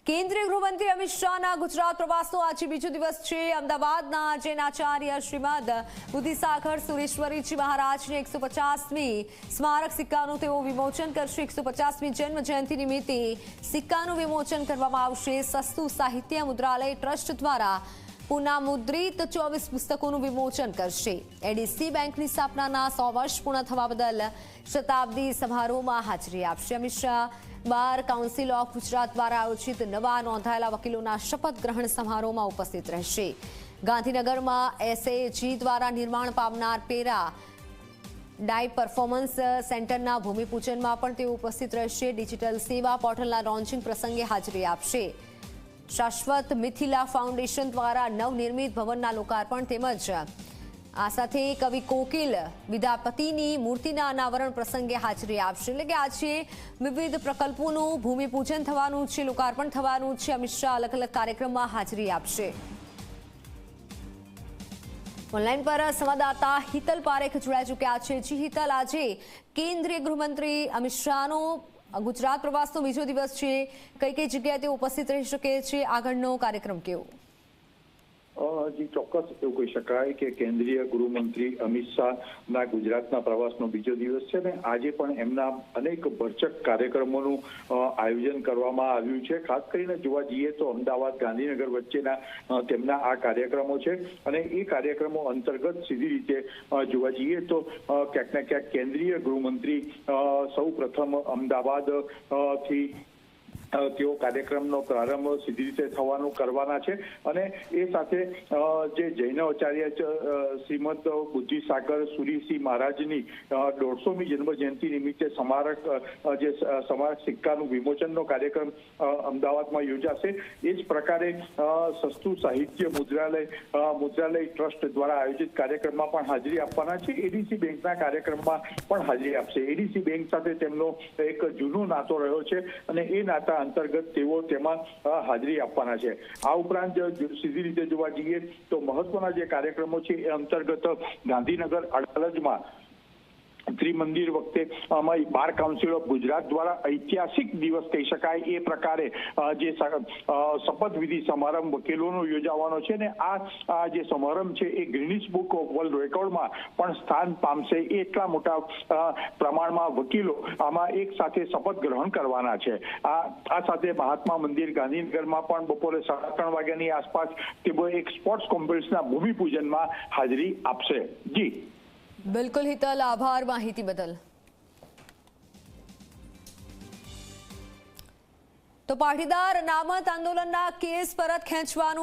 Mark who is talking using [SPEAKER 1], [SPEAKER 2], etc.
[SPEAKER 1] કેન્દ્રીય ગૃહમંત્રી અમિત શાહના ગુજરાત પ્રવાસનો આજે બીજો દિવસ છે। અમદાવાદના જૈનાચાર્ય શ્રીમદ બુદ્ધિસાગર સુરેશ્વરીજી મહારાજની 150મી સ્મારક સિક્કાનું તેઓ વિમોચન કરશે। 150મી જન્મ જયંતિ નિમિત્તે સિક્કાનું વિમોચન કરવામાં આવશે। સસ્તું સાહિત્ય મુદ્રાલય ટ્રસ્ટ દ્વારા પુનઃમુદ્રિત 24 પુસ્તકોનું વિમોચન કરશે। એડીસી બેંકની સ્થાપનાના 100 વર્ષ પૂર્ણ થવા બદલ શતાબ્દી સમારોહમાં હાજરી આપશે। Amit Shah bar council of Gujarat દ્વારા આયોજિત નવા નોંધાયેલા વકીલોના શપથ ગ્રહણ સમારોહમાં ઉપસ્થિત રહેશે। ગાંધીનગરમાં એસએજી દ્વારા નિર્માણ પામનાર પેરા ડાઈ પરફોર્મન્સ સેન્ટરના ભૂમિપૂજનમાં પણ તેઓ ઉપસ્થિત રહેશે। ડિજિટલ સેવા પોર્ટલના લોન્ચિંગ પ્રસંગે હાજરી આપશે। શાશ્વત મિથિલા ફાઉન્ડેશન દ્વારા નવનિર્મિત ભવનના લોકાર્પણ તેમજ આ સાથે કવિ કોકિલ વિદ્યાપતિની મૂર્તિના અનાવરણ પ્રસંગે હાજરી આપશે। એટલે કે આજે વિવિધ પ્રકલ્પોનું ભૂમિપૂજન થવાનું છે, લોકાર્પણ થવાનું છે। અમિત શાહ અલગ અલગ કાર્યક્રમમાં હાજરી આપશે। ઓનલાઈન પર સંવાદદાતા હિતલ પારેખ જોડાઈ ચૂક્યા છે। જી હિતલ, આજે કેન્દ્રીય ગૃહમંત્રી અમિત શાહનો ગુજરાત પ્રવાસનો બીજો દિવસ છે, કઈ કઈ જગ્યાએ તેઓ ઉપસ્થિત રહી શકે છે, આગળનો કાર્યક્રમ કેવો?
[SPEAKER 2] જી ચોક્કસ એવું કહી શકાય કે કેન્દ્રીય ગૃહમંત્રી અમિત શાહના ગુજરાતના પ્રવાસનો બીજો દિવસ છે ને આજે પણ એમના અનેક ભરચક કાર્યક્રમોનું આયોજન કરવામાં આવ્યું છે। ખાસ કરીને જોવા જઈએ તો અમદાવાદ ગાંધીનગર વચ્ચેના તેમના આ કાર્યક્રમો છે અને એ કાર્યક્રમો અંતર્ગત સીધી રીતે જોવા જઈએ તો ક્યાંક ને ક્યાંક કેન્દ્રીય ગૃહમંત્રી સૌ પ્રથમ અમદાવાદ થી તેઓ કાર્યક્રમનો પ્રારંભ સીધી રીતે થવાનું કરવાના છે અને એ સાથે જે જૈનાચાર્ય શ્રીમદ બુદ્ધિસાગર સુરીસિંહ મહારાજની 150મી જન્મ જયંતિ નિમિત્તે સ્મારક સિક્કાનું વિમોચનનો કાર્યક્રમ અમદાવાદમાં યોજાશે। એ જ પ્રકારે સસ્તું સાહિત્ય મુદ્રાલય ટ્રસ્ટ દ્વારા આયોજિત કાર્યક્રમમાં પણ હાજરી આપવાના છે। એડીસી બેંકના કાર્યક્રમમાં પણ હાજરી આપશે। એડીસી બેંક સાથે તેમનો એક જૂનો નાતો રહ્યો છે અને એ નાતા અંતર્ગત તેઓ તેમાં હાજરી આપવાના છે। આ ઉપરાંત સીધી રીતે જોવા જઈએ તો મહત્વના જે કાર્યક્રમો છે એ અંતર્ગત ગાંધીનગર અડાલજમાં ત્રિમંદિર વખતે બાર કાઉન્સિલ ઓફ ગુજરાત દ્વારા ઐતિહાસિક દિવસ કહી શકાય એ પ્રકારે જે શપથવિધિ સમારંભ વકીલોનો યોજાવાનો છે ને આ જે સમારંભ છે એ ગિનિસ બુક ઓફ વર્લ્ડ રેકોર્ડમાં પણ સ્થાન પામશે। એટલા મોટા પ્રમાણમાં વકીલો આમાં એક સાથે શપથ ગ્રહણ કરવાના છે। આ સાથે મહાત્મા મંદિર ગાંધીનગરમાં પણ બપોરે 3:30 વાગ્યાની આસપાસ તેઓ એક સ્પોર્ટ્સ કોમ્પ્લેક્સના ભૂમિપૂજનમાં હાજરી આપશે। જી
[SPEAKER 1] બિલકુલ હિતલ, આભાર માહિતી બદલ। તો પાટીદાર અનામત આંદોલનના કેસ પરત ખેંચવાનું